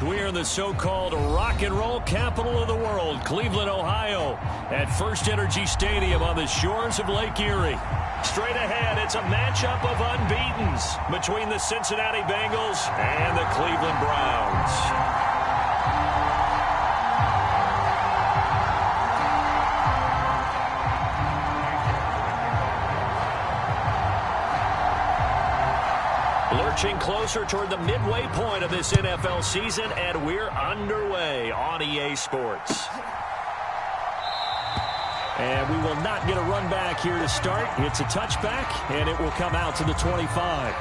We're in the so-called rock and roll capital of the world, Cleveland, Ohio, at First Energy Stadium on the shores of Lake Erie. Straight ahead, it's a matchup of unbeatens between the Cincinnati Bengals and the Cleveland Browns. Lurching closer toward the midway point of this NFL season, and we're underway on EA Sports. And we will not get a run back here to start. It's a touchback, and it will come out to the 25.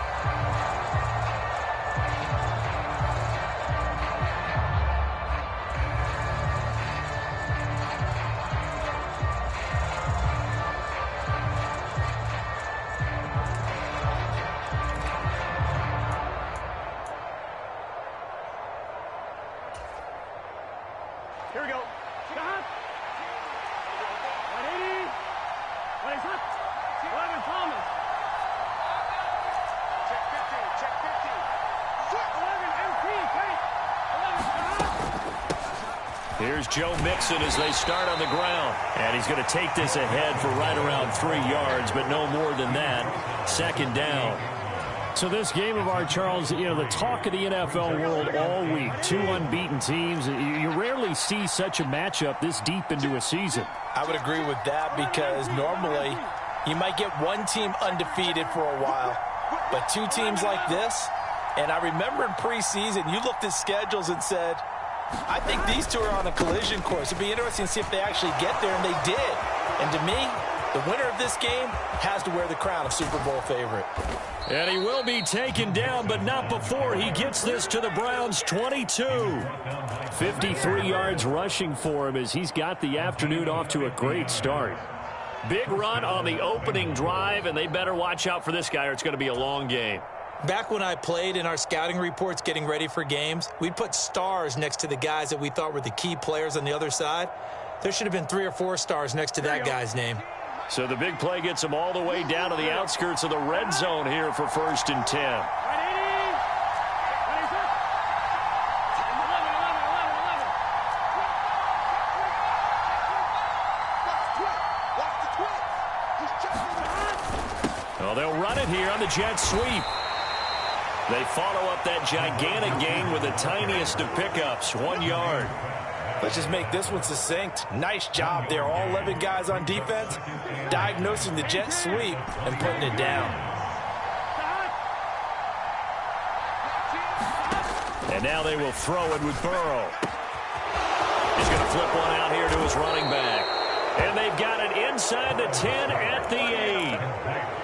Here we go. Stop. 180. 20 up. 11 Thomas. Check 15. Check 15. 11 MT. Take. 11 stop. Here's Joe Mixon as they start on the ground. And he's going to take this ahead for right around 3 yards, but no more than that. Second down. So this game of ours, Charles, you know, the talk of the NFL world all week. 2 unbeaten teams. You rarely see such a matchup this deep into a season. I would agree with that because normally you might get one team undefeated for a while. But 2 teams like this, and I remember in preseason you looked at schedules and said, I think these 2 are on a collision course. It'd be interesting to see if they actually get there, and they did. And to me, the winner of this game has to wear the crown of Super Bowl favorite. And he will be taken down, but not before he gets this to the Browns' 22. 53 yards rushing for him as he's got the afternoon off to a great start. Big run on the opening drive, and they better watch out for this guy or it's going to be a long game. Back when I played in our scouting reports getting ready for games, we'd put stars next to the guys that we thought were the key players on the other side. There should have been 3 or 4 stars next to that guy's name. So the big play gets him all the way down to the outskirts of the red zone here for 1st and 10. 180. 11. Well, they'll run it here on the jet sweep. They follow up that gigantic gain with the tiniest of pickups, 1 yard. Let's just make this one succinct. Nice job there. All 11 guys on defense diagnosing the jet sweep and putting it down. And now they will throw it with Burrow. He's going to flip one out here to his running back. And they've got it inside the 10 at the 8.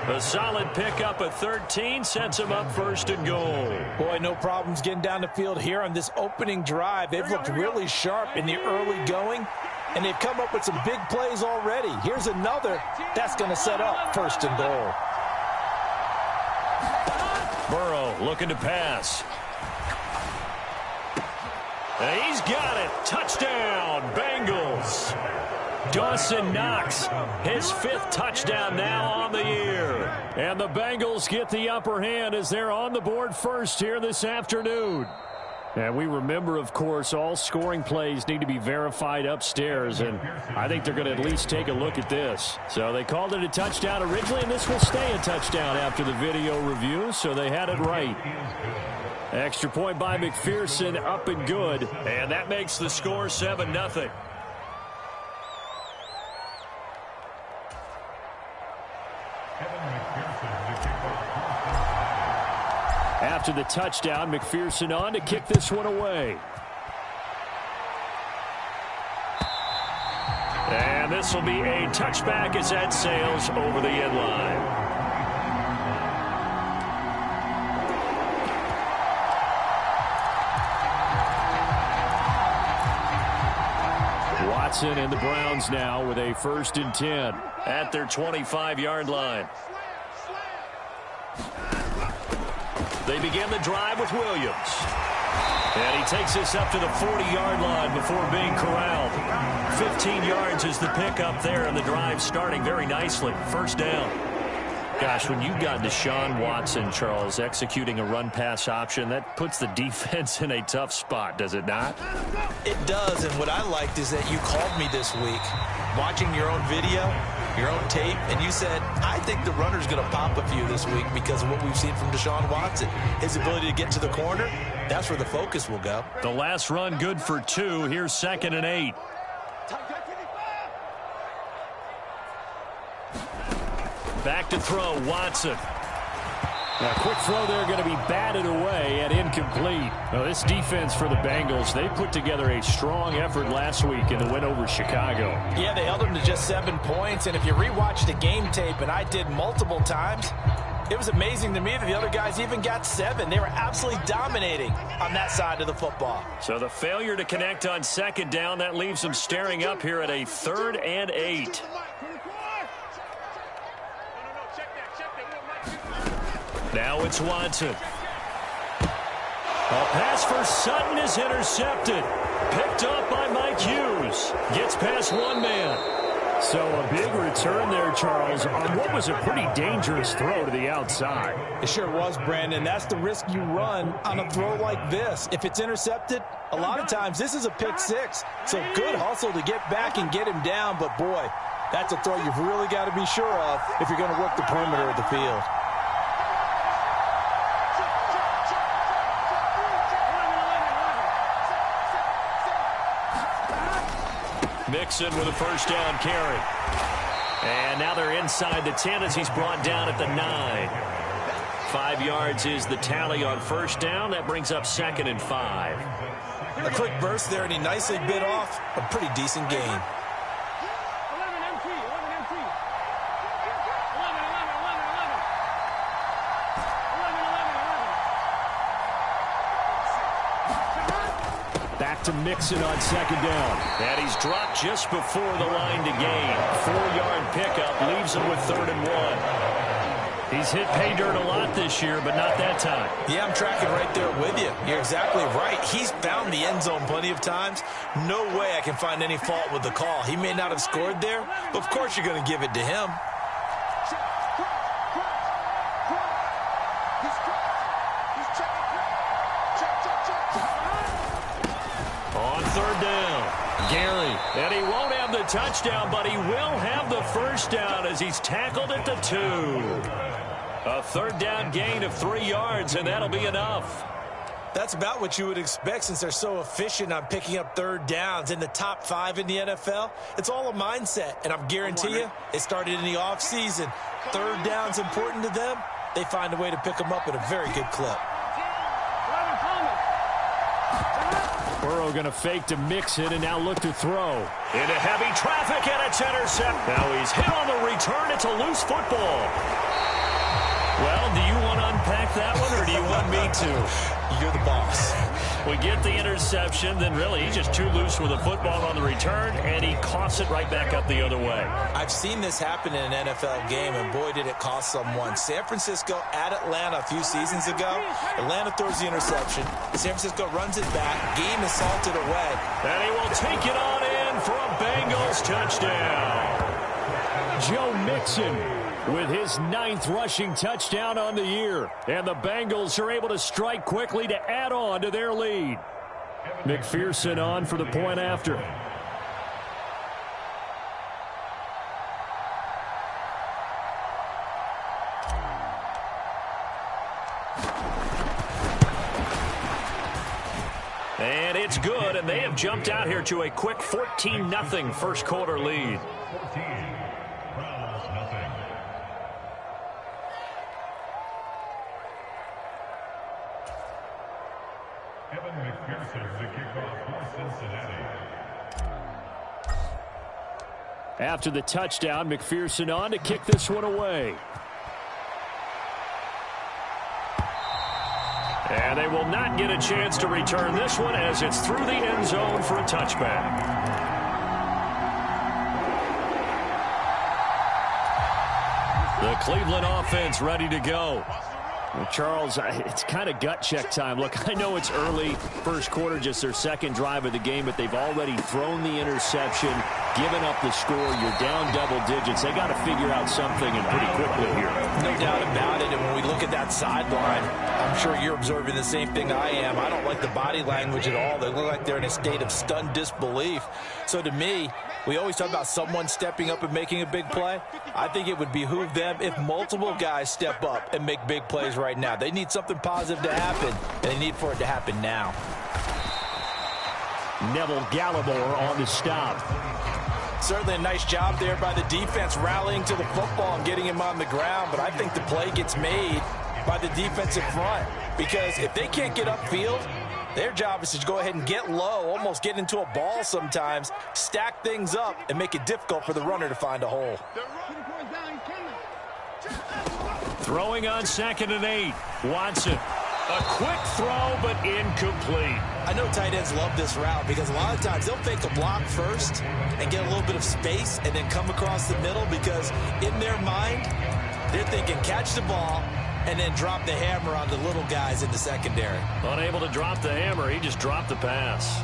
A solid pickup at 13 sets him up 1st and goal. Boy, no problems getting down the field here on this opening drive. They've looked really sharp in the early going, and they've come up with some big plays already. Here's another that's going to set up 1st and goal. Burrow looking to pass. And he's got it. Touchdown, Bengals. Dawson Knox, his 5th touchdown now on the year. And the Bengals get the upper hand as they're on the board first here this afternoon. And we remember, of course, all scoring plays need to be verified upstairs, and I think they're going to at least take a look at this. So they called it a touchdown originally, and this will stay a touchdown after the video review, so they had it right. Extra point by McPherson, up and good, and that makes the score 7-0. After the touchdown, McPherson on to kick this one away. And this will be a touchback as that sails over the end line. Watson and the Browns now with a 1st and 10 at their 25-yard line. They begin the drive with Williams. And he takes this up to the 40-yard line before being corralled. 15 yards is the pickup there, and the drive starting very nicely. 1st down. Gosh, when you've got Deshaun Watson, Charles, executing a run-pass option, that puts the defense in a tough spot, does it not? It does, and what I liked is that you called me this week, watching your own video, your own tape, and you said, I think the runner's going to pop a few this week because of what we've seen from Deshaun Watson. His ability to get to the corner, that's where the focus will go. The last run good for 2. Here's 2nd and 8. Back to throw, Watson. A quick throw there going to be batted away and incomplete. Now, this defense for the Bengals, they put together a strong effort last week in the win over Chicago. Yeah, they held them to just 7 points, and if you rewatch the game tape, and I did multiple times, it was amazing to me that the other guys even got 7. They were absolutely dominating on that side of the football. So the failure to connect on 2nd down, that leaves them staring up here at a 3rd and 8. Now it's Watson. A pass for Sutton is intercepted. Picked up by Mike Hughes. Gets past one man. So a big return there, Charles, on what was a pretty dangerous throw to the outside. It sure was, Brandon. That's the risk you run on a throw like this. If it's intercepted, a lot of times this is a pick 6. So good hustle to get back and get him down. But, boy, that's a throw you've really got to be sure of if you're going to work the perimeter of the field. Mixon with a first down carry. And now they're inside the 10 as he's brought down at the 9. 5 yards is the tally on first down. That brings up 2nd and 5. A quick burst there, and he nicely bit off a pretty decent gain. To Mixon on 2nd down. And he's dropped just before the line to gain. 4-yard pickup leaves him with 3rd and 1. He's hit pay dirt a lot this year, but not that time. Yeah, I'm tracking right there with you. You're exactly right. He's found the end zone plenty of times. No way I can find any fault with the call. He may not have scored there, but of course you're going to give it to him. And he won't have the touchdown, but he will have the first down as he's tackled at the 2. A 3rd down gain of 3 yards, and that'll be enough. That's about what you would expect since they're so efficient on picking up 3rd downs. In the top 5 in the NFL, it's all a mindset, and I'm guarantee you it started in the offseason. 3rd down's important to them. They find a way to pick them up at a very good clip. Burrow going to fake to Mixon and now look to throw. Into heavy traffic, and it's intercepted. Now he's hit on the return. It's a loose football. Well, do you want to unpack that one, or do you want me to? You're the boss. We get the interception, then really he's just too loose with the football on the return, and he coughs it right back up the other way. I've seen this happen in an NFL game, and boy, did it cost someone. San Francisco at Atlanta a few seasons ago. Atlanta throws the interception. San Francisco runs it back. Game is salted away. And he will take it on in for a Bengals touchdown. Joe Mixon with his 9th rushing touchdown on the year. And the Bengals are able to strike quickly to add on to their lead. McPherson on for the point after. And it's good, and they have jumped out here to a quick 14-0 first quarter lead. After the touchdown, McPherson on to kick this one away. And they will not get a chance to return this one as it's through the end zone for a touchback. The Cleveland offense ready to go. Well, Charles, it's kind of gut check time. Look, I know it's early, first quarter, just their 2nd drive of the game, but they've already thrown the interception. giving up the score. You're down double digits. They got to figure out something and pretty quickly here. No doubt about it. And when we look at that sideline, I'm sure you're observing the same thing I am. I don't like the body language at all. They look like they're in a state of stunned disbelief. So to me, we always talk about someone stepping up and making a big play. I think it would behoove them if multiple guys step up and make big plays right now. They need something positive to happen, and they need for it to happen now. Neville Gallimore on the stop. Certainly a nice job there by the defense rallying to the football and getting him on the ground, but I think the play gets made by the defensive front because if they can't get upfield, their job is to go ahead and get low, almost get into a ball sometimes, stack things up, and make it difficult for the runner to find a hole. Throwing on 2nd and 8. Watson. A quick throw, but incomplete. I know tight ends love this route because a lot of times they'll fake a block first and get a little bit of space and then come across the middle because in their mind, they're thinking catch the ball and then drop the hammer on the little guys in the secondary. Unable to drop the hammer, he just dropped the pass.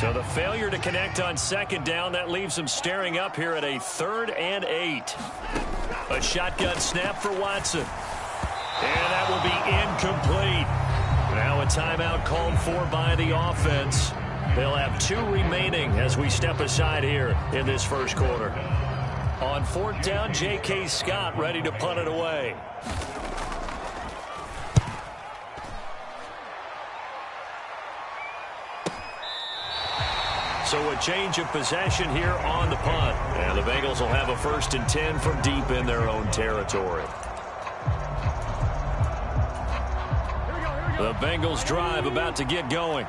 So the failure to connect on 2nd down, that leaves him staring up here at a 3rd and 8. A shotgun snap for Watson. And that will be incomplete. Now a timeout called for by the offense. They'll have 2 remaining as we step aside here in this first quarter. On 4th down, J.K. Scott ready to punt it away. So a change of possession here on the punt. And the Bengals will have a 1st and 10 from deep in their own territory. The Bengals drive about to get going.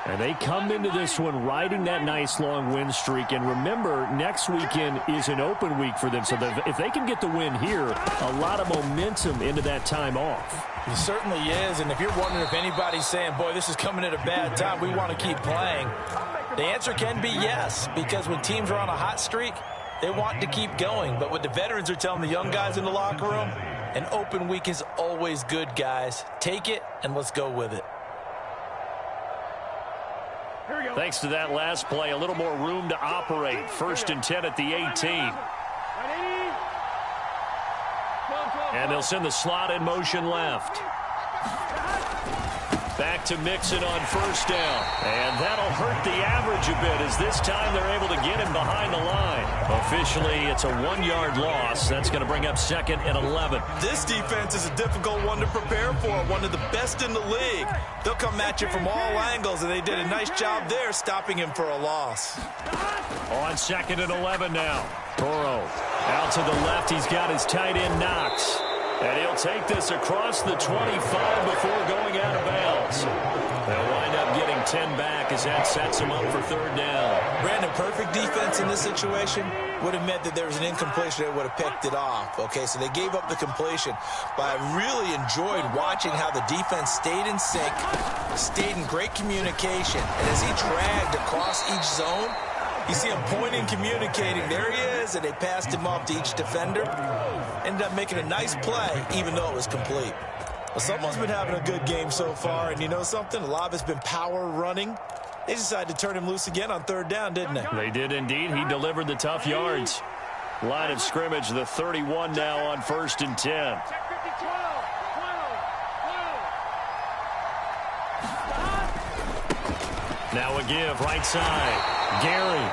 And they come into this one riding that nice long win streak. And remember, next weekend is an open week for them. So if they can get the win here, a lot of momentum into that time off. It certainly is. And if you're wondering if anybody's saying, boy, this is coming at a bad time, we want to keep playing, the answer can be yes. Because when teams are on a hot streak, they want to keep going. But what the veterans are telling the young guys in the locker room, an open week is always good, guys. Take it and let's go with it. Thanks to that last play, a little more room to operate. 1st and 10 at the 18. And they'll send the slot in motion left. Back to Mixon on 1st down. And that'll hurt the average a bit as this time they're able to get him behind the line. Officially, it's a 1-yard loss. That's going to bring up 2nd and 11. This defense is a difficult one to prepare for, one of the best in the league. They'll come at you from all angles, and they did a nice job there stopping him for a loss. On 2nd and 11 now. Toro out to the left. He's got his tight end Knox. And he'll take this across the 25 before going out of bounds. They'll wind up getting 10 back as that sets him up for 3rd down. Brandon, perfect defense in this situation would have meant that there was an incompletion that would have picked it off. Okay, so they gave up the completion. But I really enjoyed watching how the defense stayed in sync, stayed in great communication. And as he dragged across each zone, you see him pointing, communicating. There he is, and they passed him off to each defender. Ended up making a nice play, even though it was complete. Well, someone's been having a good game so far, and you know something? A lot of it's been power running. They decided to turn him loose again on 3rd down, didn't they? They did indeed. He delivered the tough yards. Line of scrimmage, the 31 now on 1st and 10. Now a give, right side. Gary.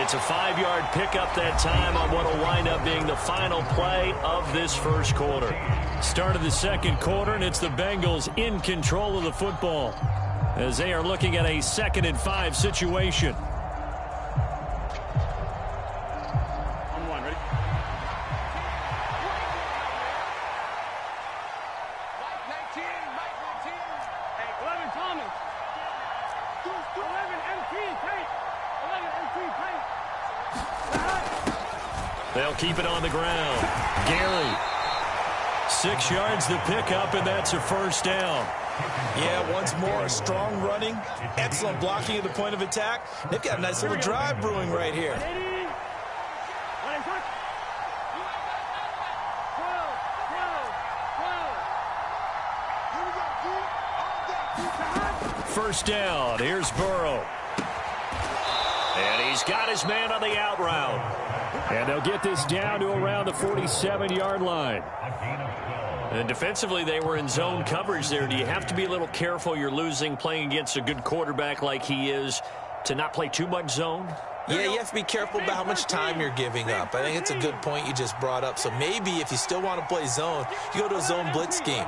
It's a 5-yard pickup that time on what will wind up being the final play of this first quarter. Start of the second quarter, and it's the Bengals in control of the football as they are looking at a 2nd and 5 situation. On 1, ready? Mike 19. Hey, 11 Thomas. 11 MT Tate. 11 MT Tate. They'll keep it on the ground. Gary. 6 yards the pickup, and that's a 1st down. Yeah, once more, strong running, excellent blocking at the point of attack. They've got a nice little drive brewing right here. first down. Here's Burrow. And he's got his man on the out route. And they'll get this down to around the 47-yard line. And defensively, they were in zone coverage there. Do you have to be a little careful? You're losing playing against a good quarterback like he is to not play too much zone? Yeah, you have to be careful about how much time you're giving up. I think it's a good point you just brought up. So maybe if you still want to play zone, you go to a zone blitz scheme.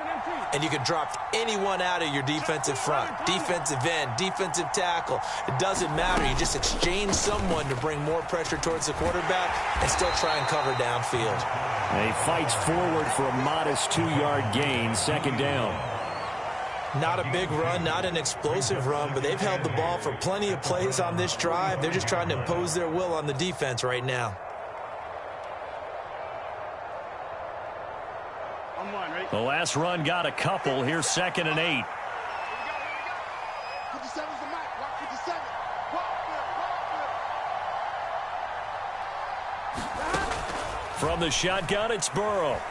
And you can drop anyone out of your defensive front, defensive end, defensive tackle. It doesn't matter. You just exchange someone to bring more pressure towards the quarterback and still try and cover downfield. He fights forward for a modest 2-yard gain, second down. Not a big run, not an explosive run, but they've held the ball for plenty of plays on this drive. They're just trying to impose their will on the defense right now. The last run got a couple. Here's 2nd and 8. From the shotgun, it's Burrow.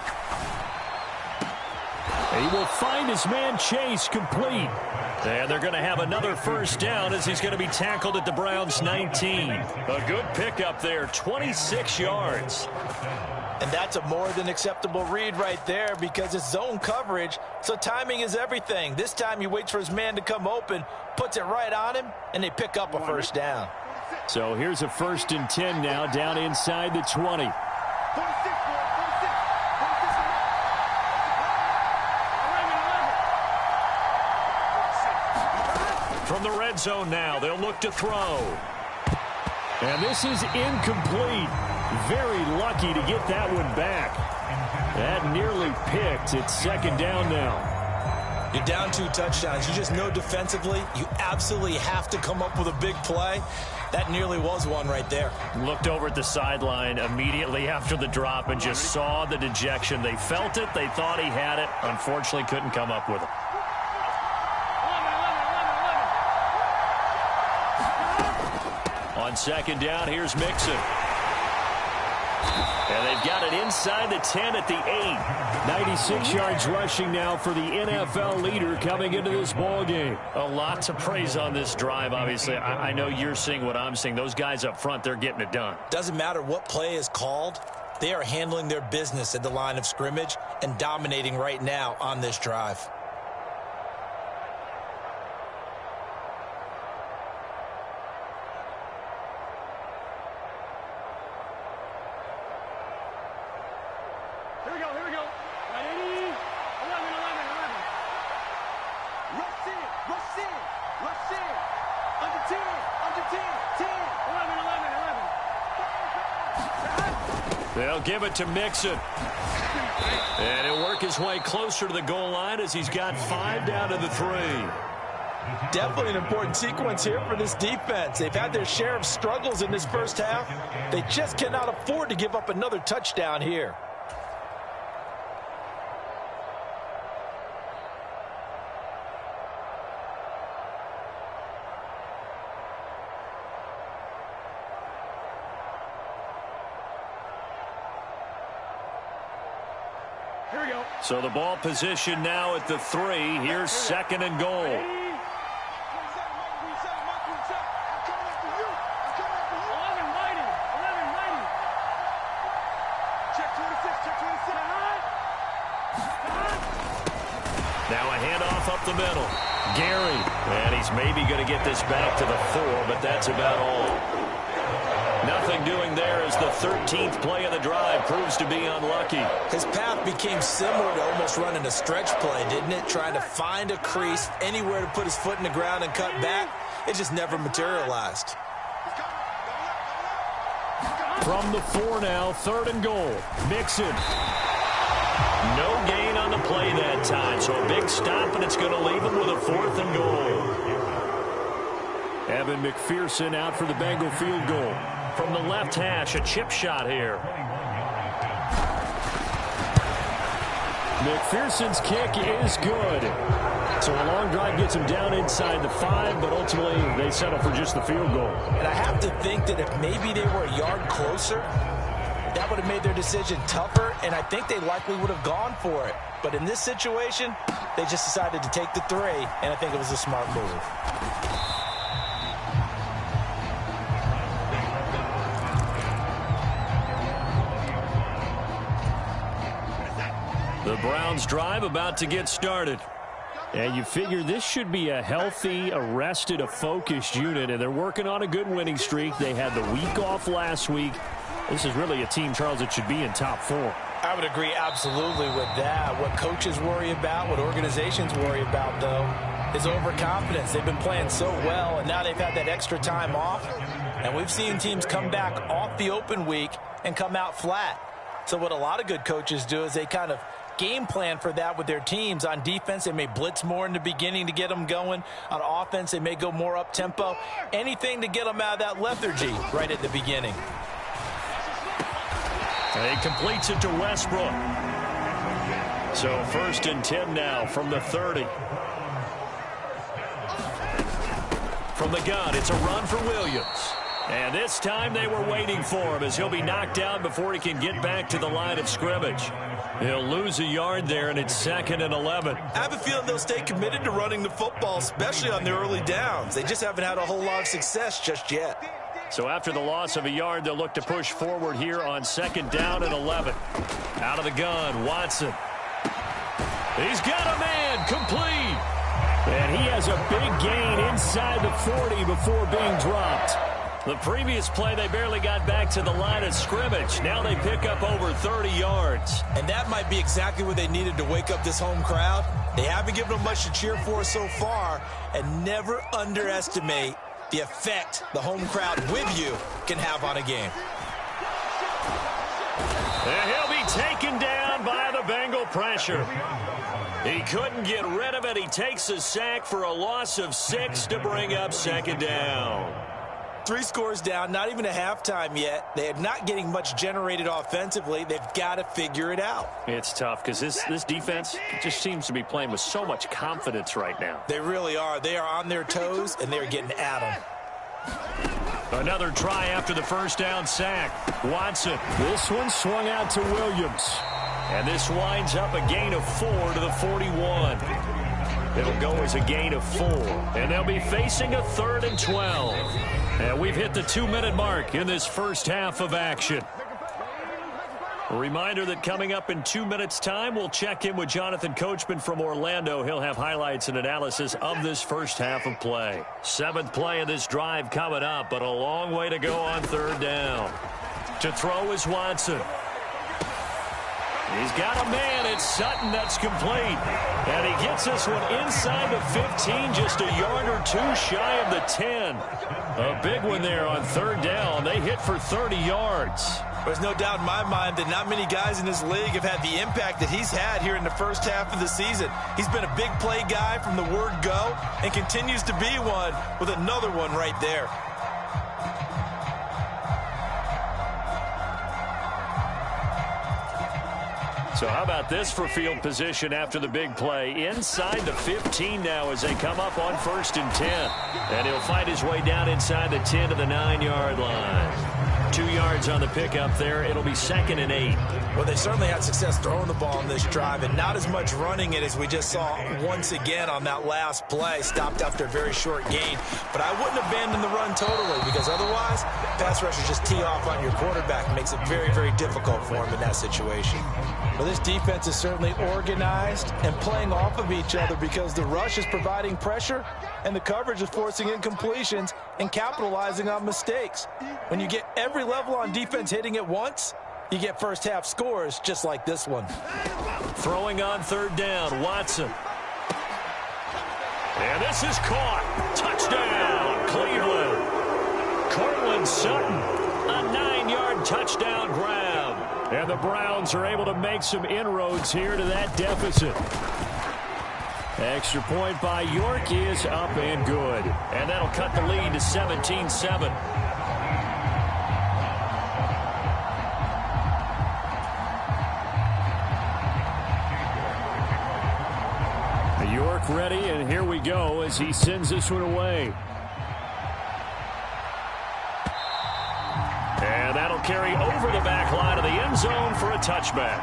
He will find his man Chase complete. And they're going to have another first down as he's going to be tackled at the Browns' 19. A good pickup there, 26 yards. And that's a more than acceptable read right there because it's zone coverage, so timing is everything. This time he waits for his man to come open, puts it right on him, and they pick up a first down. So here's a 1st and 10 now down inside the 20. From the red zone now, they'll look to throw. And this is incomplete. Very lucky to get that one back. That nearly picked. It's 2nd down now. You're down 2 touchdowns. You just know defensively you absolutely have to come up with a big play. That nearly was one right there. Looked over at the sideline immediately after the drop and just saw the dejection. They felt it. They thought he had it. Unfortunately, couldn't come up with it. On 2nd down, here's Mixon. And they've got it inside the 10 at the 8. 96 yards rushing now for the NFL leader coming into this ball game. A lot to praise on this drive, obviously. I know you're seeing what I'm seeing. Those guys up front, they're getting it done. Doesn't matter what play is called. They are handling their business at the line of scrimmage and dominating right now on this drive. They'll give it to Mixon. And he'll work his way closer to the goal line as he's got 5 down to the 3. Definitely an important sequence here for this defense. They've had their share of struggles in this first half. They just cannot afford to give up another touchdown here. So the ball position now at the 3. Here's 2nd and goal. Now a handoff up the middle. Gary. And he's maybe going to get this back to the 4, but that's about all. Nothing doing there as the 13th play of the drive proves to be unlucky. His path became similar to almost running a stretch play, didn't it? Trying to find a crease, anywhere to put his foot in the ground and cut back. It just never materialized. From the 4 now, 3rd and goal. Mixon. No gain on the play that time, so a big stop, and it's going to leave him with a 4th and goal. Evan McPherson out for the Bengal field goal. From the left hash, a chip shot here. McPherson's kick is good. So a long drive gets him down inside the 5, but ultimately they settle for just the field goal. And I have to think that if maybe they were a yard closer, that would have made their decision tougher, and I think they likely would have gone for it. But in this situation, they just decided to take the 3, and I think it was a smart move. The Browns drive about to get started. And you figure this should be a healthy, arrested, a focused unit, and they're working on a good winning streak. They had the week off last week. This is really a team, Charles, that should be in top 4. I would agree absolutely with that. What coaches worry about, what organizations worry about, though, is overconfidence. They've been playing so well, and now they've had that extra time off. And we've seen teams come back off the open week and come out flat. So what a lot of good coaches do is they kind of game plan for that with their teams. On defense, they may blitz more in the beginning to get them going. On offense, they may go more up-tempo. Anything to get them out of that lethargy right at the beginning. He completes it to Westbrook. So 1st and 10 now from the 30. From the gun, it's a run for Williams. And this time they were waiting for him as he'll be knocked down before he can get back to the line of scrimmage. He'll lose a yard there, and it's 2nd and 11. I have a feeling they'll stay committed to running the football, especially on their early downs. They just haven't had a whole lot of success just yet. So after the loss of a yard, they'll look to push forward here on 2nd down and 11. Out of the gun, Watson. He's got a man, complete. And he has a big gain inside the 40 before being dropped. The previous play, they barely got back to the line of scrimmage. Now they pick up over 30 yards. And that might be exactly what they needed to wake up this home crowd. They haven't given them much to cheer for so far, and never underestimate the effect the home crowd with you can have on a game. And he'll be taken down by the Bengal pressure. He couldn't get rid of it. He takes a sack for a loss of 6 to bring up 2nd down. 3 scores down, not even a halftime yet. They are not getting much generated offensively. They've got to figure it out. It's tough because this defense just seems to be playing with so much confidence right now. They really are. They are on their toes, and they're getting at them. Another try after the 1st down sack. Watson. This one swung out to Williams. And this winds up a gain of 4 to the 41. It'll go as a gain of 4. And they'll be facing a 3rd and 12. And we've hit the 2-minute mark in this first half of action. A reminder that coming up in 2 minutes' time, we'll check in with Jonathan Coachman from Orlando. He'll have highlights and analysis of this first half of play. 7th play of this drive coming up, but a long way to go on 3rd down. To throw is Watson. He's got a man. It's Sutton that's complete. And he gets this one inside the 15, just a yard or 2 shy of the 10. A big one there on 3rd down. They hit for 30 yards. There's no doubt in my mind that not many guys in this league have had the impact that he's had here in the first half of the season. He's been a big play guy from the word go and continues to be one with another one right there. So how about this for field position after the big play? Inside the 15 now as they come up on 1st and 10. And he'll find his way down inside the 10 to the 9-yard line. 2 yards on the pickup there. It'll be 2nd and 8. Well, they certainly had success throwing the ball on this drive and not as much running it as we just saw once again on that last play. Stopped after a very short gain. But I wouldn't abandon the run totally because otherwise, pass rushers just tee off on your quarterback. Makes it very, very difficult for him in that situation. Well, this defense is certainly organized and playing off of each other because the rush is providing pressure and the coverage is forcing incompletions and capitalizing on mistakes. When you get every level on defense hitting at once, you get first half scores just like this one. Throwing on 3rd down, Watson. And this is caught. Touchdown, Cleveland. Cortland Sutton, a 9-yard touchdown grab. And the Browns are able to make some inroads here to that deficit. Extra point by York is up and good. And that'll cut the lead to 17-7. York ready, and here we go as he sends this one away. And that'll carry over the back line of the end zone for a touchback.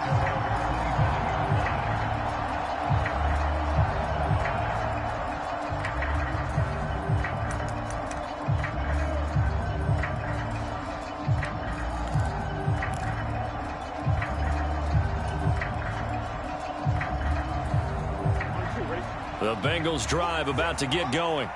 The Bengals drive about to get going.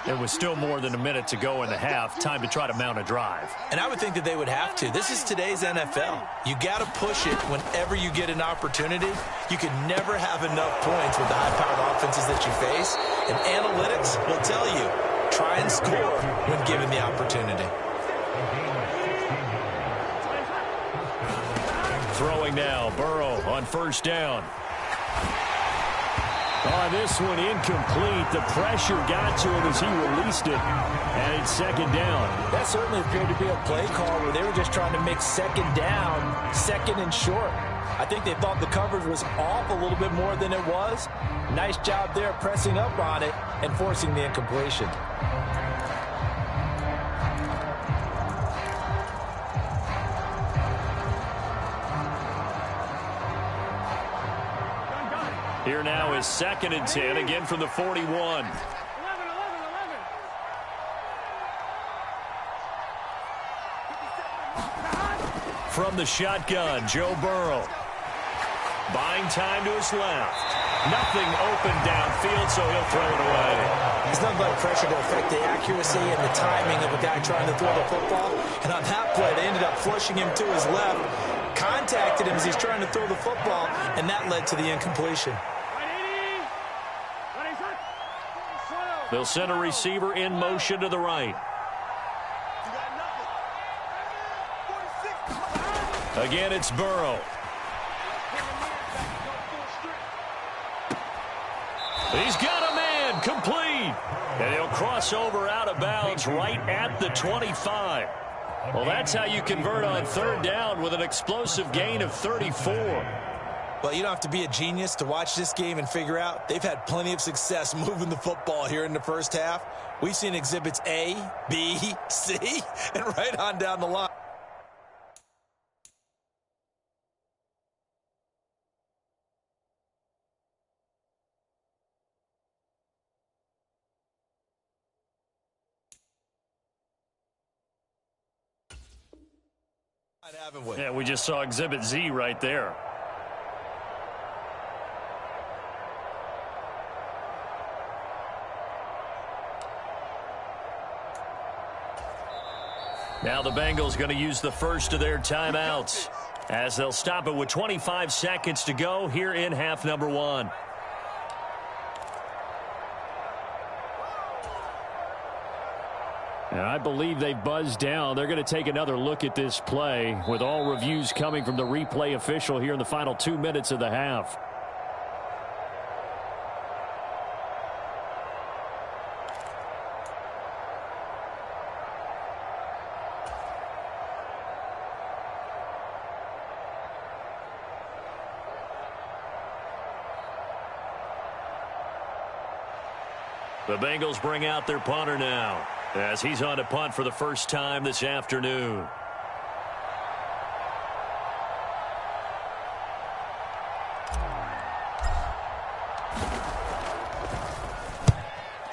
It was still more than a minute to go in the half. Time to try to mount a drive. And I would think that they would have to. This is today's NFL. You got to push it whenever you get an opportunity. You can never have enough points with the high-powered offenses that you face. And analytics will tell you, try and score when given the opportunity. Throwing now, Burrow on first down. On this one, incomplete. The pressure got to him as he released it, and it's second down. That certainly appeared to be a play call where they were just trying to make second down, second and short. I think they thought the coverage was off a little bit more than it was. Nice job there pressing up on it and forcing the incompletion. Here now is 2nd and 10, again from the 41. From the shotgun, Joe Burrow. Buying time to his left. Nothing open downfield, so he'll throw it away. There's nothing but pressure to affect the accuracy and the timing of a guy trying to throw the football. And on that play, they ended up flushing him to his left. Contacted him as he's trying to throw the football, and that led to the incompletion. They'll send a receiver in motion to the right. Again, it's Burrow. He's got a man, complete. And he'll cross over out of bounds right at the 25. Well, that's how you convert on third down with an explosive gain of 34. Well, you don't have to be a genius to watch this game and figure out they've had plenty of success moving the football here in the first half. We've seen exhibits A, B, C, and right on down the line. Yeah, we just saw exhibit Z right there. Now the Bengals going to use the first of their timeouts as they'll stop it with 25 seconds to go here in half number 1. And I believe they've buzzed down. They're going to take another look at this play with all reviews coming from the replay official here in the final 2 minutes of the half. The Bengals bring out their punter now as he's on to punt for the first time this afternoon.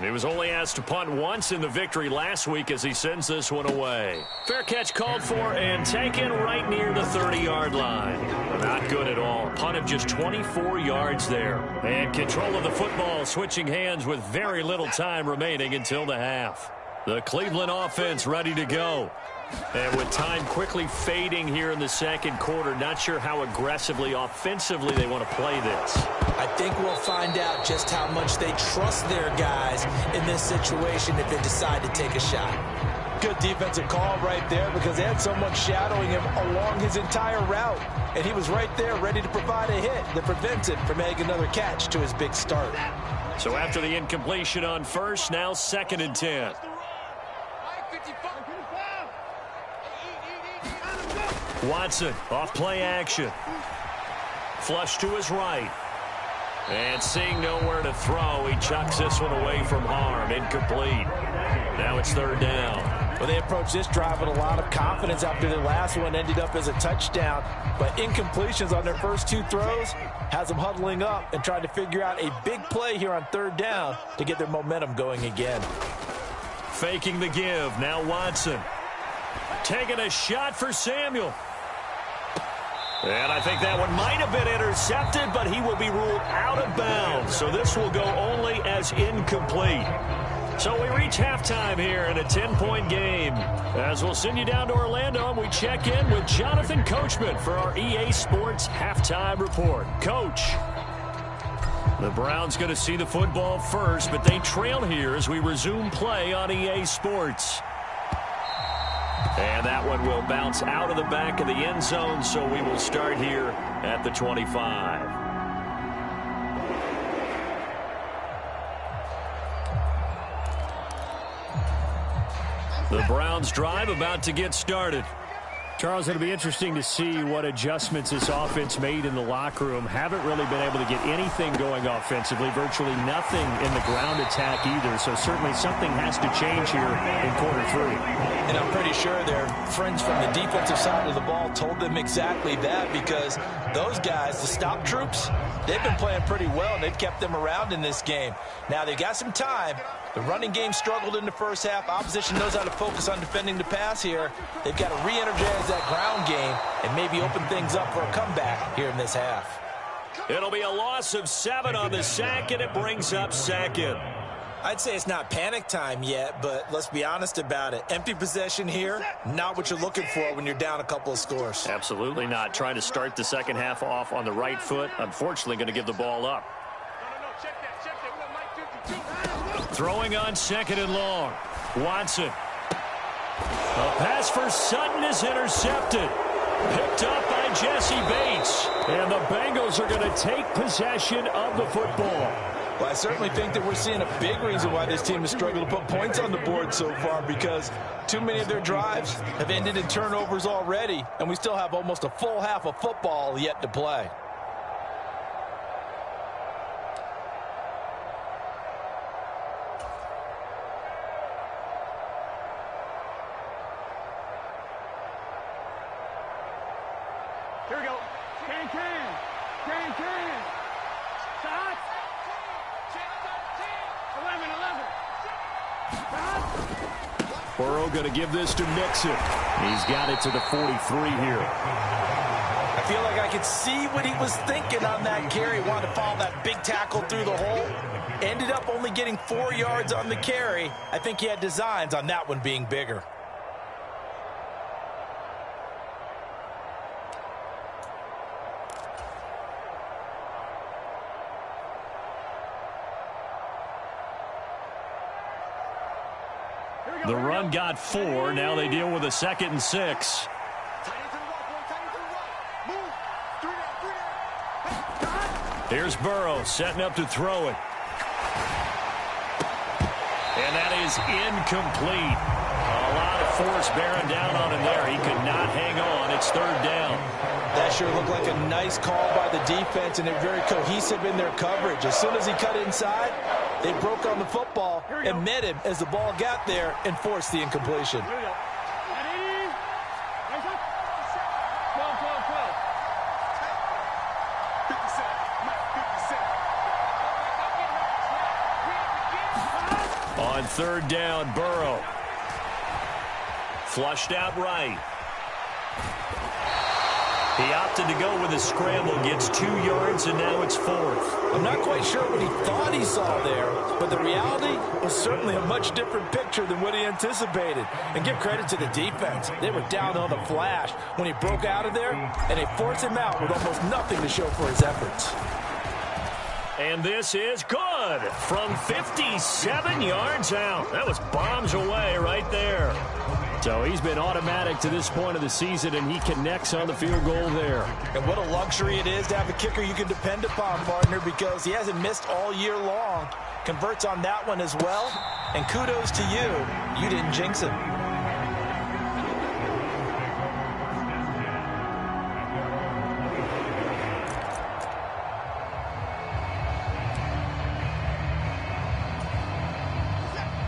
He was only asked to punt once in the victory last week as he sends this one away. Fair catch called for and taken right near the 30-yard line. Not good at all. Punt of just 24 yards there. And control of the football switching hands with very little time remaining until the half. The Cleveland offense ready to go. And with time quickly fading here in the second quarter, not sure how aggressively, offensively they want to play this. I think we'll find out just how much they trust their guys in this situation if they decide to take a shot. Good defensive call right there because they had someone shadowing him along his entire route. And he was right there ready to provide a hit that prevents him from making another catch to his big start. So after the incompletion on first, now 2nd and 10. Watson off play action. Flush to his right. And seeing nowhere to throw, he chucks this one away from harm. Incomplete. Now it's 3rd down. Well, they approached this drive with a lot of confidence after their last one ended up as a touchdown. But incompletions on their first 2 throws has them huddling up and trying to figure out a big play here on 3rd down to get their momentum going again. Faking the give. Now Watson. Taking a shot for Samuel. And I think that one might have been intercepted, but he will be ruled out of bounds. So this will go only as incomplete. So we reach halftime here in a 10-point game. As we'll send you down to Orlando, and we check in with Jonathan Coachman for our EA Sports Halftime Report. Coach, the Browns going to see the football first, but they trail here as we resume play on EA Sports. And that one will bounce out of the back of the end zone, so we will start here at the 25. The Browns drive about to get started. Charles, it'll be interesting to see what adjustments this offense made in the locker room. Haven't really been able to get anything going offensively, virtually nothing in the ground attack either. So certainly something has to change here in quarter 3. And I'm pretty sure their friends from the defensive side of the ball told them exactly that, because those guys, the stop troops, they've been playing pretty well, and they've kept them around in this game. Now they've got some time. The running game struggled in the first half. Opposition knows how to focus on defending the pass here. They've got to re-energize that ground game and maybe open things up for a comeback here in this half. It'll be a loss of 7 on the sack, and it brings up 2nd. I'd say it's not panic time yet, but let's be honest about it. Empty possession here, not what you're looking for when you're down a couple of scores. Absolutely not. Trying to start the second half off on the right foot. Unfortunately, going to give the ball up. Throwing on 2nd and long. Watson. A pass for Sutton is intercepted. Picked up by Jesse Bates. And the Bengals are going to take possession of the football. Well, I certainly think that we're seeing a big reason why this team has struggled to put points on the board so far, because too many of their drives have ended in turnovers already, and we still have almost a full half of football yet to play. Here we go. Can. Shot. 11. Burrow going to give this to Mixon. He's got it to the 43 here. I feel like I could see what he was thinking on that carry. Wanted to follow that big tackle through the hole. Ended up only getting 4 yards on the carry. I think he had designs on that one being bigger. The run got 4. Now they deal with a 2nd and 6. Here's Burrow setting up to throw it. And that is incomplete. A lot of force bearing down on him there. He could not hang on. It's 3rd down. That sure looked like a nice call by the defense, and they're very cohesive in their coverage. As soon as he cut inside, they broke on the football and met him as the ball got there and forced the incompletion. Here we go. Ready? Raise up. 12. On 3rd down, Burrow. Flushed out right. He opted to go with a scramble, gets 2 yards, and now it's 4th. I'm not quite sure what he thought he saw there, but the reality was certainly a much different picture than what he anticipated. And give credit to the defense. They were down on the flash when he broke out of there, and they forced him out with almost nothing to show for his efforts. And this is good from 57 yards out. That was bombs away right there. So he's been automatic to this point of the season, and he connects on the field goal there. And what a luxury it is to have a kicker you can depend upon, partner, because he hasn't missed all year long. Converts on that one as well. And kudos to you. You didn't jinx him.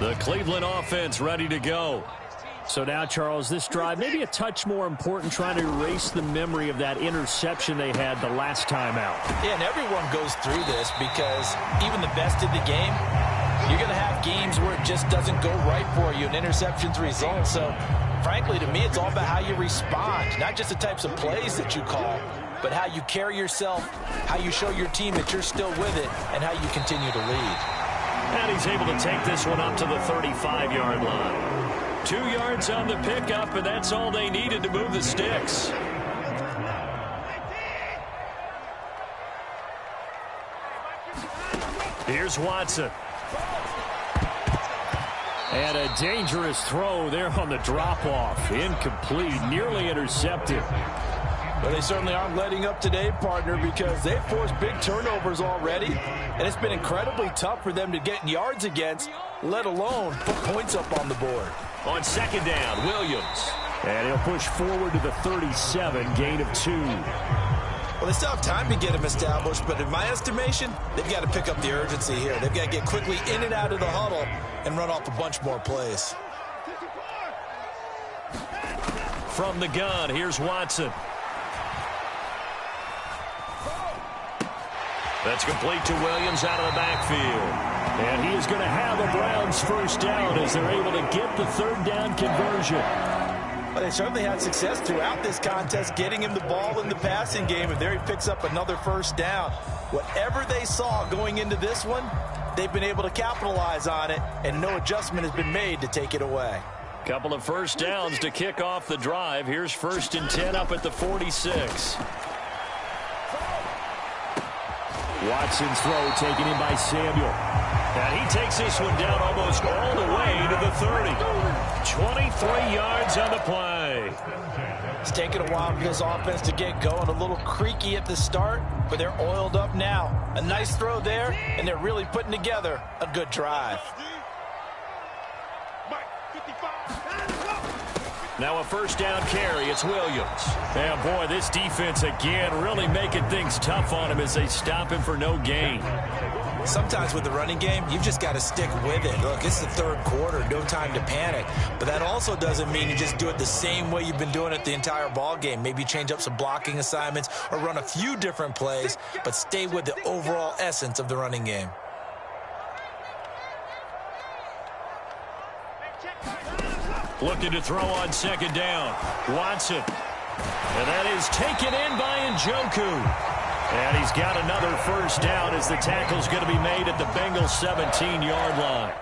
The Cleveland offense ready to go. So now, Charles, this drive maybe a touch more important, trying to erase the memory of that interception they had the last time out. Yeah, and everyone goes through this because even the best in the game, you're going to have games where it just doesn't go right for you, and interceptions result. So, frankly, to me, it's all about how you respond, not just the types of plays that you call, but how you carry yourself, how you show your team that you're still with it, and how you continue to lead. And he's able to take this one up to the 35-yard line. 2 yards on the pickup, and that's all they needed to move the sticks. Here's Watson. And a dangerous throw there on the drop-off. Incomplete, nearly intercepted. Well, they certainly aren't letting up today, partner, because they've forced big turnovers already, and it's been incredibly tough for them to get yards against, let alone put points up on the board. On second down, Williams. And he'll push forward to the 37, gain of 2. Well, they still have time to get him established, but in my estimation, they've got to pick up the urgency here. They've got to get quickly in and out of the huddle and run off a bunch more plays. From the gun, here's Watson. That's complete to Williams out of the backfield. And he is going to have a Browns first down as they're able to get the third down conversion. Well, they certainly had success throughout this contest getting him the ball in the passing game, and there he picks up another first down. Whatever they saw going into this one, they've been able to capitalize on it, and no adjustment has been made to take it away. Couple of first downs to kick off the drive. Here's 1st and 10 up at the 46. Watson's throw taken in by Samuel. And he takes this one down almost all the way to the 30. 23 yards on the play. It's taken a while for this offense to get going. A little creaky at the start, but they're oiled up now. A nice throw there, and they're really putting together a good drive. Now a first down carry. It's Williams. And boy, this defense again really making things tough on him as they stop him for no gain. Sometimes with the running game, you've just got to stick with it. Look, it's the third quarter, no time to panic. But that also doesn't mean you just do it the same way you've been doing it the entire ball game. Maybe change up some blocking assignments or run a few different plays, but stay with the overall essence of the running game. Looking to throw on second down. Watson. And that is taken in by Njoku. And he's got another first down as the tackle's going to be made at the Bengals 17-yard line.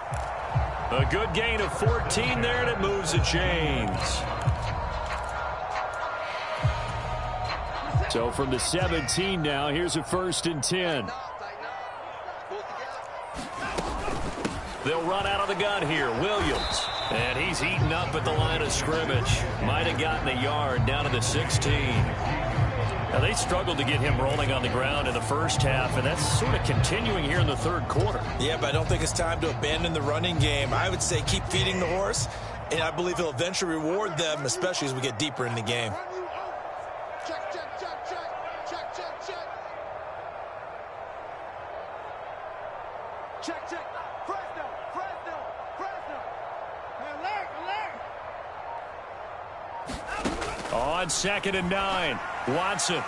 A good gain of 14 there, and it moves the chains. So from the 17 now, here's a 1st and 10. They'll run out of the gun here. Williams. And he's eaten up at the line of scrimmage. Might have gotten a yard down to the 16. Now, they struggled to get him rolling on the ground in the first half, and that's sort of continuing here in the third quarter. Yeah, but I don't think it's time to abandon the running game. I would say keep feeding the horse, and I believe he'll eventually reward them, especially as we get deeper in the game. Check, check, check, check. Check, check, check. Check, check. Fresno, Fresno, Fresno. Alert, alert. On 2nd and 9, Watson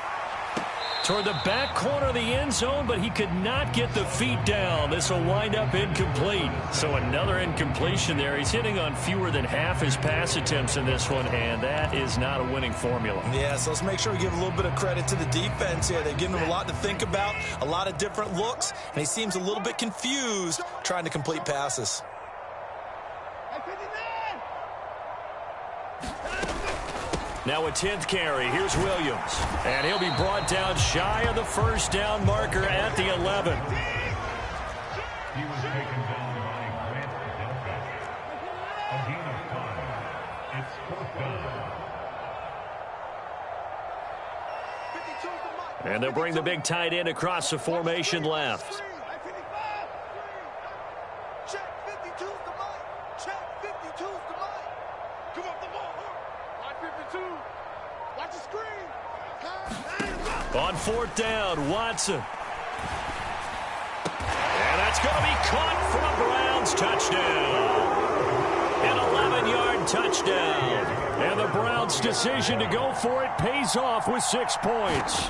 toward the back corner of the end zone, but he could not get the feet down. This will wind up incomplete. So another incompletion there. He's hitting on fewer than half his pass attempts in this one, and that is not a winning formula. Yeah, so let's make sure we give a little bit of credit to the defense here. They've given him a lot to think about, a lot of different looks, and he seems a little bit confused trying to complete passes. Now a 10th carry. Here's Williams. And he'll be brought down shy of the first down marker at the 11. He was taken down by Grant Delpit. A gain of 5. It's 4th down. And they'll bring the big tight end across the formation left. Check 52's the mic. Check 52's the mic. Come up the ball. Watch 52. Watch the screen. On 4th down, Watson. And that's going to be caught for a Browns touchdown. An 11-yard touchdown. touchdown. And the Browns' decision to go for it pays off with 6 points.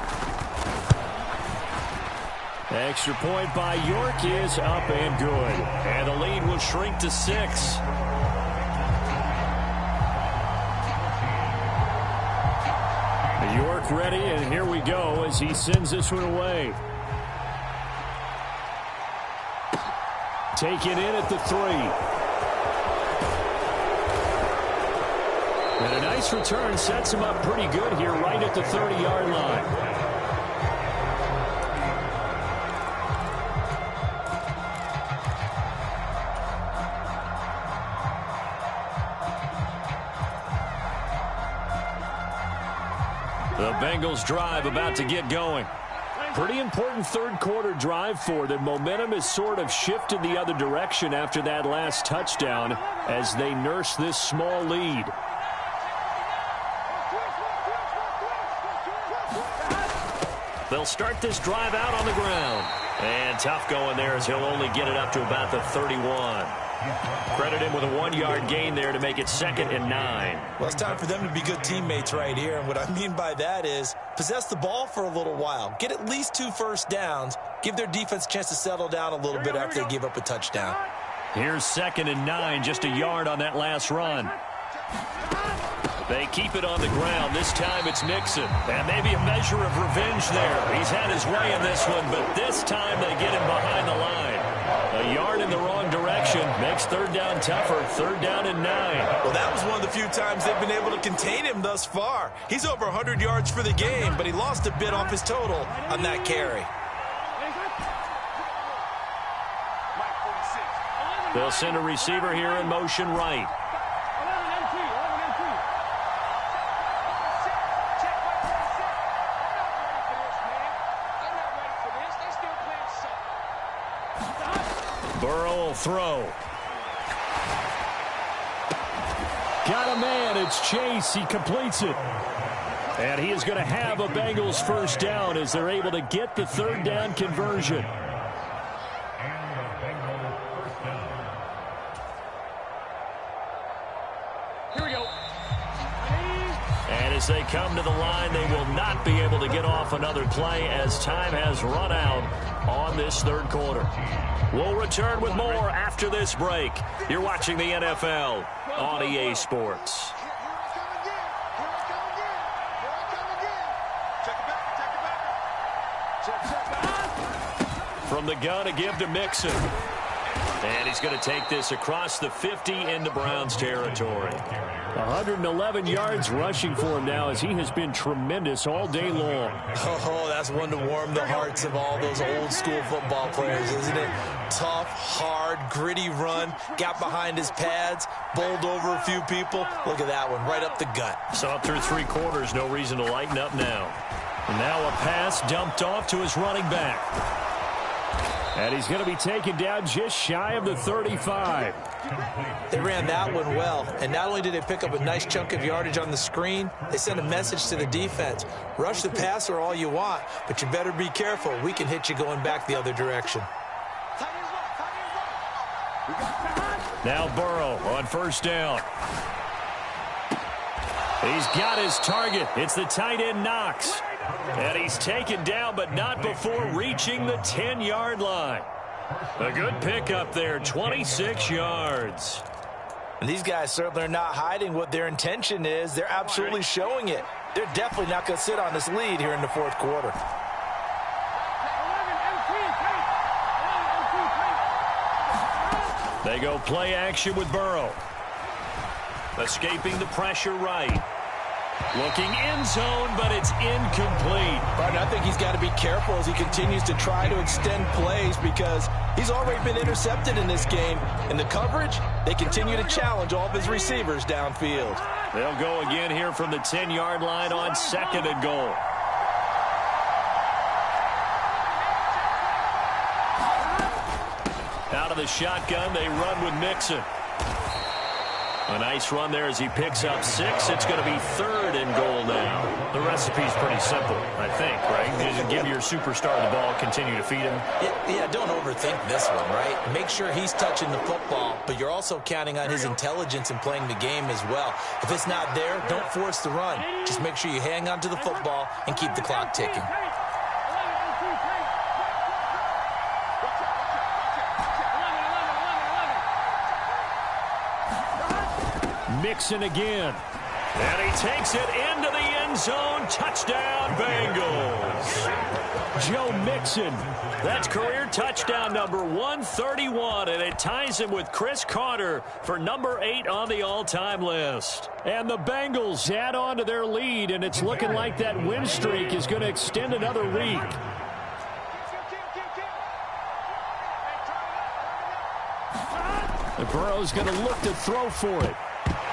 Extra point by York is up and good. And the lead will shrink to 6. York ready, and here we go as he sends this one away. Taken in at the 3. And a nice return sets him up pretty good here right at the 30-yard line. The Bengals drive about to get going. Pretty important third-quarter drive for them. Momentum has sort of shifted the other direction after that last touchdown as they nurse this small lead. They'll start this drive out on the ground. And tough going there as he'll only get it up to about the 31. Credit him with a 1-yard gain there to make it 2nd and 9. Well, it's time for them to be good teammates right here. And what I mean by that is possess the ball for a little while. Get at least 2 first downs. Give their defense a chance to settle down a little bit after they give up a touchdown. Here's 2nd and 9, just a yard on that last run. They keep it on the ground. This time it's Mixon. And maybe a measure of revenge there. He's had his way in this one, but this time they get him behind the line. A yard in the wrong direction makes 3rd down tougher. 3rd down and 9. Well, that was one of the few times they've been able to contain him thus far. He's over 100 yards for the game, but he lost a bit off his total on that carry. They'll send a receiver here in motion right. Burrow will throw. Got a man. It's Chase. He completes it. And he is going to have a Bengals first down as they're able to get the 3rd down conversion. Here we go. And as they come to the line, they will not be able to get off another play as time has run out on this 3rd quarter. We'll return with more after this break. You're watching the NFL on EA Sports. From the gun, a give to Mixon. And he's going to take this across the 50 into Browns territory. 111 yards rushing for him now as he has been tremendous all day long. Oh, that's one to warm the hearts of all those old school football players, isn't it? Tough, hard, gritty run. Got behind his pads, bowled over a few people. Look at that one, right up the gut. Saw it through 3 quarters, no reason to lighten up now. And now a pass dumped off to his running back. And he's going to be taken down just shy of the 35. They ran that one well, and not only did they pick up a nice chunk of yardage on the screen, they sent a message to the defense. Rush the passer all you want, but you better be careful. We can hit you going back the other direction. Now Burrow on first down. He's got his target. It's the tight end Knox. And he's taken down, but not before reaching the 10-yard line. A good pickup there, 26 yards. And these guys certainly are not hiding what their intention is. They're absolutely showing it. They're definitely not going to sit on this lead here in the 4th quarter. They go play action with Burrow. Escaping the pressure right. Looking end zone, but it's incomplete. But I think he's got to be careful as he continues to try to extend plays because he's already been intercepted in this game. In the coverage, they continue to challenge all of his receivers downfield. They'll go again here from the 10-yard line on 2nd and goal. Out of the shotgun, they run with Mixon. A nice run there as he picks up 6. It's going to be 3rd and goal now. The recipe's pretty simple, I think, right? You just give your superstar the ball, continue to feed him. Yeah, don't overthink this one, right? Make sure he's touching the football, but you're also counting on his intelligence in playing the game as well. If it's not there, don't force the run. Just make sure you hang on to the football and keep the clock ticking. Mixon again. And he takes it into the end zone. Touchdown, Bengals. Joe Mixon. That's career touchdown number 131, and it ties him with Chris Carter for number 8 on the all-time list. And the Bengals add on to their lead, and it's looking like that win streak is going to extend another week. Burrow's going to look to throw for it.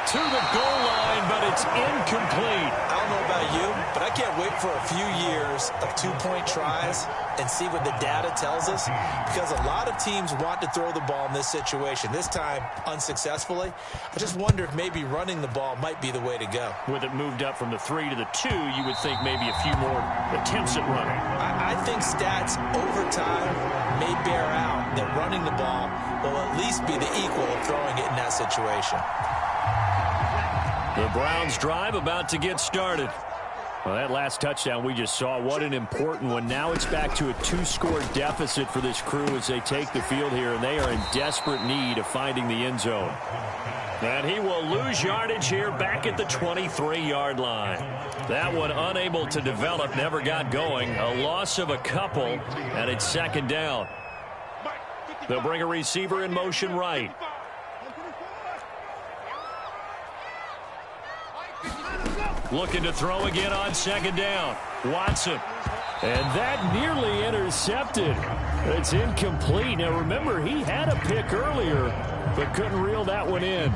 To the goal line, but it's incomplete. I don't know about you, but I can't wait for a few years of 2-point tries and see what the data tells us, because a lot of teams want to throw the ball in this situation, this time unsuccessfully. I just wonder if maybe running the ball might be the way to go. With it moved up from the 3 to the 2, you would think maybe a few more attempts at running. I think stats over time may bear out that running the ball will at least be the equal of throwing it in that situation. The Browns drive about to get started. Well, that last touchdown we just saw, what an important one. Now it's back to a 2-score deficit for this crew as they take the field here, and they are in desperate need of finding the end zone. And he will lose yardage here back at the 23-yard line. That one unable to develop, never got going. A loss of a couple, and it's 2nd down. They'll bring a receiver in motion right. Looking to throw again on 2nd down. Watson. And that nearly intercepted. It's incomplete. Now remember, he had a pick earlier, but couldn't reel that one in.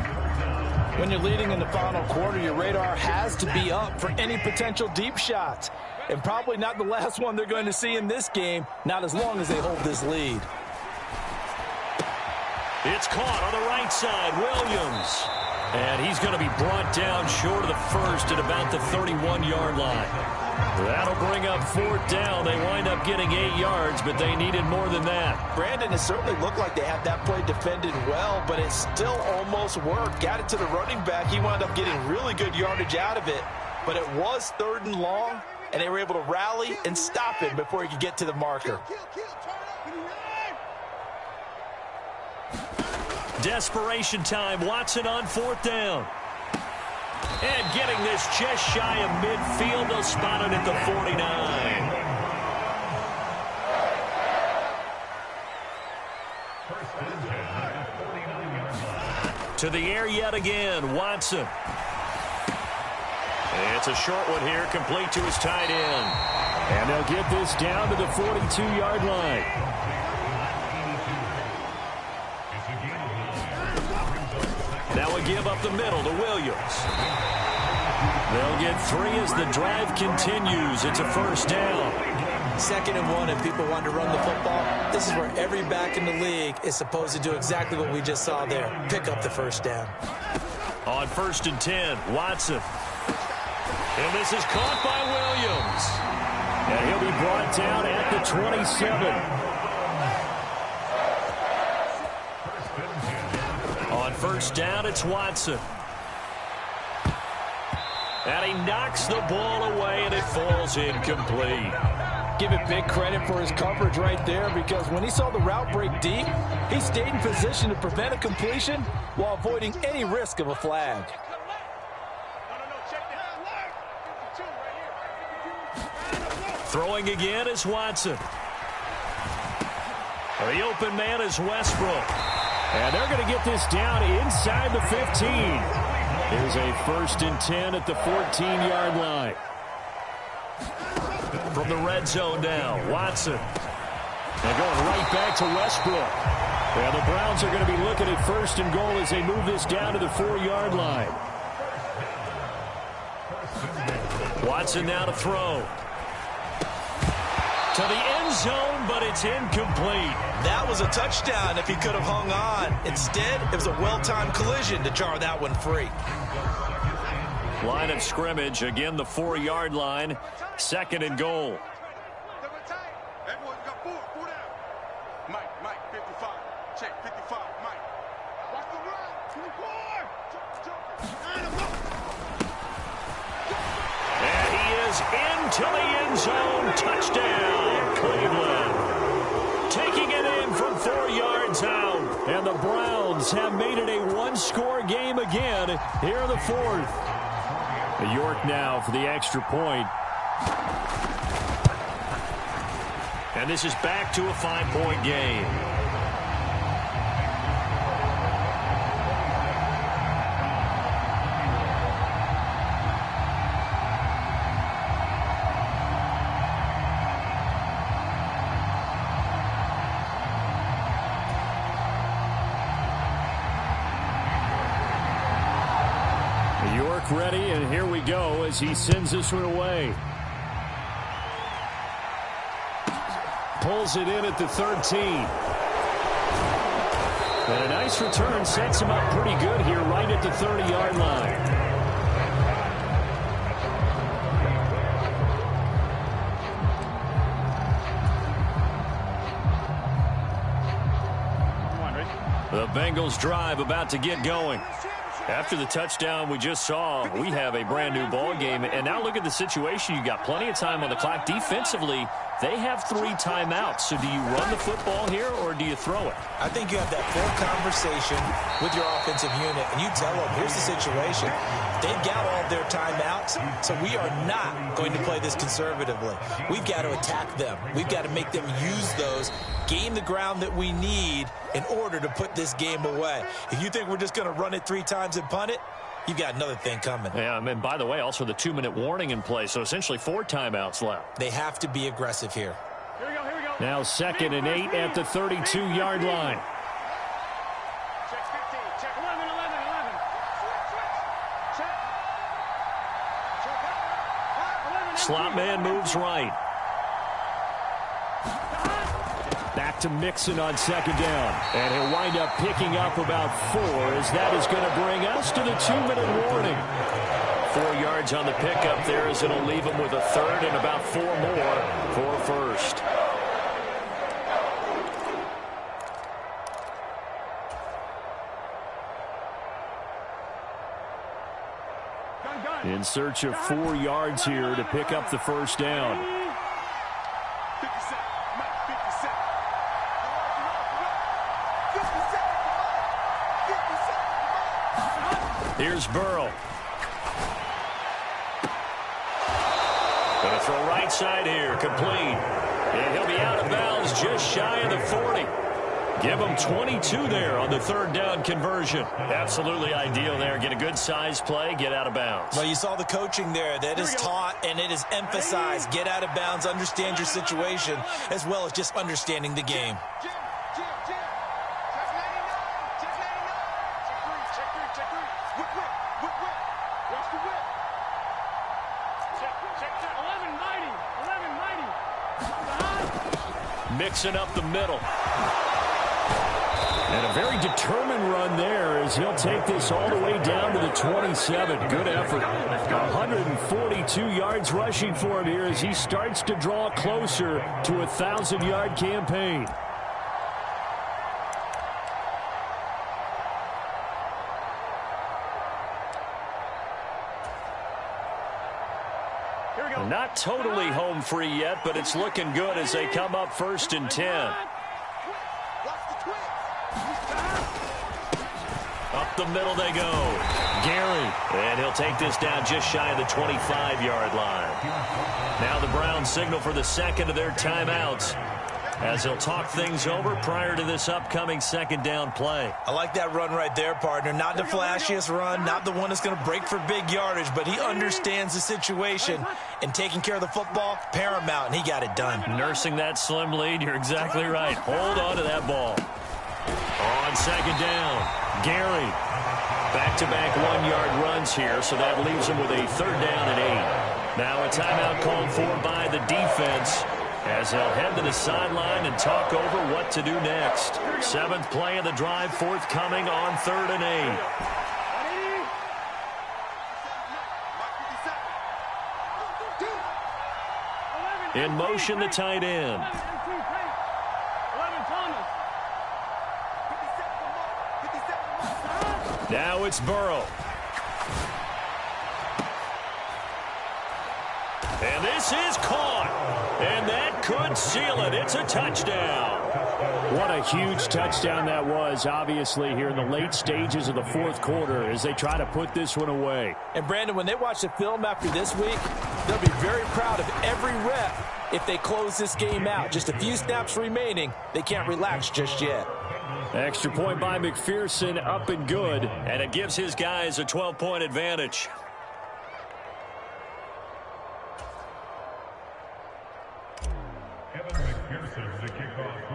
When you're leading in the final quarter, your radar has to be up for any potential deep shots. And probably not the last one they're going to see in this game, not as long as they hold this lead. It's caught on the right side. Williams. And he's going to be brought down short of the first at about the 31-yard line. That'll bring up 4th down. They wind up getting 8 yards, but they needed more than that. Brandon, it certainly looked like they had that play defended well, but it still almost worked. Got it to the running back. He wound up getting really good yardage out of it, but it was 3rd and long, and they were able to rally and stop him before he could get to the marker. Desperation time. Watson on 4th down. And getting this just shy of midfield. They'll spot it at the 49. To the air yet again. Watson. It's a short one here, complete to his tight end. And they'll get this down to the 42-yard line. Now a give up the middle to Williams. They'll get 3 as the drive continues. It's a 1st down. 2nd and 1, if people want to run the football, this is where every back in the league is supposed to do exactly what we just saw there. Pick up the 1st down. On 1st and 10, Watson. And this is caught by Williams. And he'll be brought down at the 27. On 1st down, it's Watson. And he knocks the ball away, and it falls incomplete. Give it big credit for his coverage right there, because when he saw the route break deep, he stayed in position to prevent a completion while avoiding any risk of a flag. Throwing again is Watson. The open man is Westbrook. And they're going to get this down inside the 15. Here's a 1st and 10 at the 14-yard line. From the red zone now, Watson. And going right back to Westbrook. And the Browns are going to be looking at 1st and goal as they move this down to the 4-yard line. Watson now to throw. To the end zone, but it's incomplete. That was a touchdown if he could have hung on. Instead, it was a well-timed collision to jar that one free. Line of scrimmage, again the 4-yard line, 2nd and goal. Everyone got four down. Mike, 55. Check, 55, Mike. Watch the run. 24. And he is into the end zone. Touchdown, Cleveland. Taking it in from 4 yards out. And the Browns have made it a one-score game again here in the 4th. York now for the extra point. And this is back to a 5-point game. York ready, and here we go as he sends this one away. Pulls it in at the 13. And a nice return sets him up pretty good here right at the 30-yard line. The Bengals drive about to get going. After the touchdown we just saw, we have a brand new ball game. And now look at the situation. You got plenty of time on the clock. Defensively, they have 3 timeouts. So do you run the football here or do you throw it? I think you have that full conversation with your offensive unit, and you tell them, here's the situation. They've got all of their timeouts, so we are not going to play this conservatively. We've got to attack them. We've got to make them use those, gain the ground that we need in order to put this game away. If you think we're just going to run it 3 times and punt it, you've got another thing coming. Yeah, and by the way, also the 2-minute warning in play, so essentially 4 timeouts left. They have to be aggressive here. Here we go. Now 2nd and 8 at the 32-yard line. Check 15. Check 11. Check. Slot man moves right. Back to Mixon on 2nd down. And he'll wind up picking up about 4 as that is going to bring us to the 2-minute warning. 4 yards on the pickup there as it'll leave him with a 3rd and about 4 more for first. In search of 4 yards here to pick up the first down. 50 seconds. Mike, 50 seconds. 50 seconds. Here's Burrow. Going to throw right side here, complete. And he'll be out of bounds just shy of the 40. Give him 22 there on the 3rd down conversion. Absolutely ideal there. Get a good size play, get out of bounds. Well, you saw the coaching there. That is taught and it is emphasized. Get out of bounds, understand your situation, as well as just understanding the game. Jim. Check 99. Check 99. Check 3. Whip. Watch the whip. Check 11 mighty. Mixing up the middle. And a very determined run there as he'll take this all the way down to the 27. Good effort. 142 yards rushing for him here as he starts to draw closer to a 1,000-yard campaign. Here we go. Not totally home free yet, but it's looking good as they come up 1st and 10. Watch the twist. Up the middle they go. Gary. And he'll take this down just shy of the 25-yard line. Now the Browns signal for the 2nd of their timeouts as he'll talk things over prior to this upcoming 2nd down play. I like that run right there, partner. Not the flashiest run, not the one that's going to break for big yardage, but he understands the situation, and taking care of the football, paramount, and he got it done. Nursing that slim lead, you're exactly right. Hold on to that ball. On 2nd down, Gary. Back-to-back 1-yard runs here, so that leaves him with a 3rd down and 8. Now a timeout called for by the defense as they'll head to the sideline and talk over what to do next. 7th play of the drive forthcoming on 3rd and 8. In motion, the tight end. Now it's Burrow. And this is caught. And that could seal it. It's a touchdown. What a huge touchdown that was, obviously, here in the late stages of the 4th quarter as they try to put this one away. And, Brandon, when they watch the film after this week, they'll be very proud of every rep if they close this game out. Just a few snaps remaining. They can't relax just yet. Extra point by McPherson, up and good. And it gives his guys a 12-point advantage.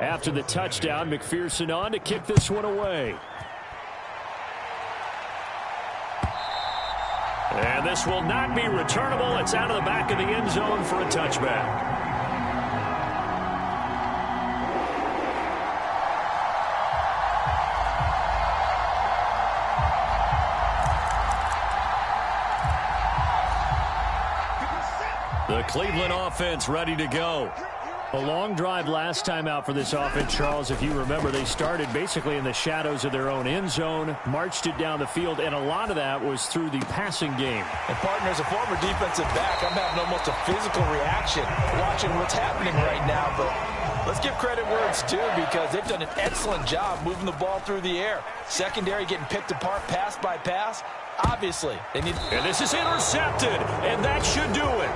After the touchdown, McPherson on to kick this one away. And this will not be returnable. It's out of the back of the end zone for a touchback. The Cleveland offense ready to go. A long drive last time out for this offense, Charles. If you remember, they started basically in the shadows of their own end zone, marched it down the field, and a lot of that was through the passing game. And, partner, as a former defensive back, I'm having almost a physical reaction watching what's happening right now. But let's give credit where it's due because they've done an excellent job moving the ball through the air. Secondary getting picked apart pass by pass. Obviously, they need... And this is intercepted, and that should do it.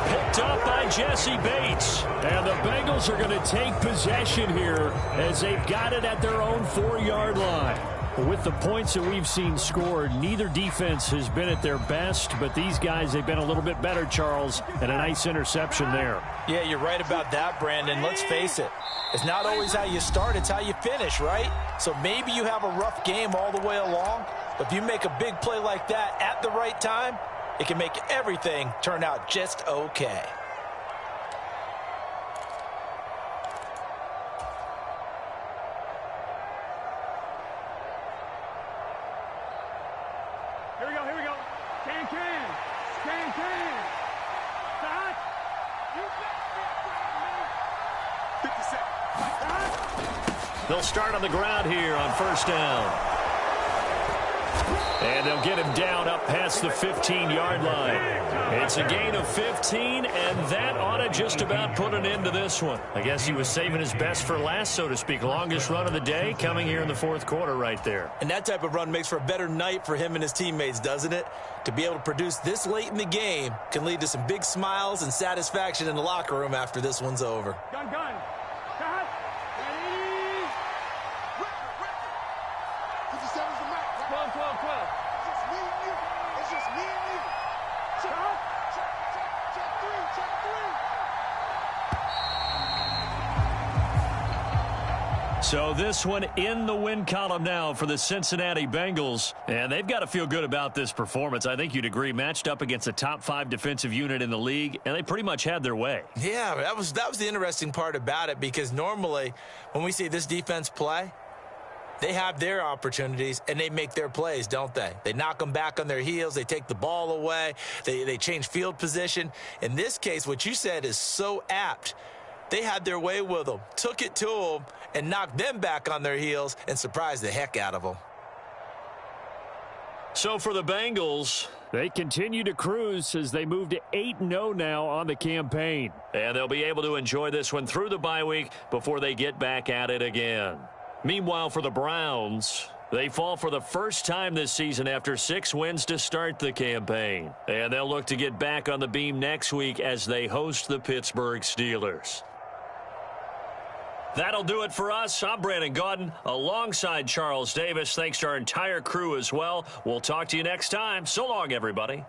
Picked up by Jesse Bates. And the Bengals are going to take possession here as they've got it at their own 4-yard line. With the points that we've seen scored, neither defense has been at their best, but these guys, they've been a little bit better, Charles, and a nice interception there. Yeah, you're right about that, Brandon. Let's face it. It's not always how you start, it's how you finish, right? So maybe you have a rough game all the way along, but if you make a big play like that at the right time, it can make everything turn out just okay. Here we go. Can. Stop. 50 seconds. They'll start on the ground here on 1st down. And they'll get him down up past the 15-yard line. It's a gain of 15, and that ought to just about put an end to this one. I guess he was saving his best for last, so to speak. Longest run of the day coming here in the 4th quarter right there. And that type of run makes for a better night for him and his teammates, doesn't it? To be able to produce this late in the game can lead to some big smiles and satisfaction in the locker room after this one's over. Gun. Record. 57's the max. 12. It's just me and you. Check three. So this one in the win column now for the Cincinnati Bengals. And they've got to feel good about this performance. I think you'd agree, matched up against a top 5 defensive unit in the league, and they pretty much had their way. Yeah, that was the interesting part about it because normally when we see this defense play, they have their opportunities, and they make their plays, don't they? They knock them back on their heels. They take the ball away. They change field position. In this case, what you said is so apt. They had their way with them, took it to them, and knocked them back on their heels and surprised the heck out of them. So for the Bengals, they continue to cruise as they move to 8-0 now on the campaign. And they'll be able to enjoy this one through the bye week before they get back at it again. Meanwhile, for the Browns, they fall for the first time this season after 6 wins to start the campaign. And they'll look to get back on the beam next week as they host the Pittsburgh Steelers. That'll do it for us. I'm Brandon Gaudin alongside Charles Davis. Thanks to our entire crew as well. We'll talk to you next time. So long, everybody.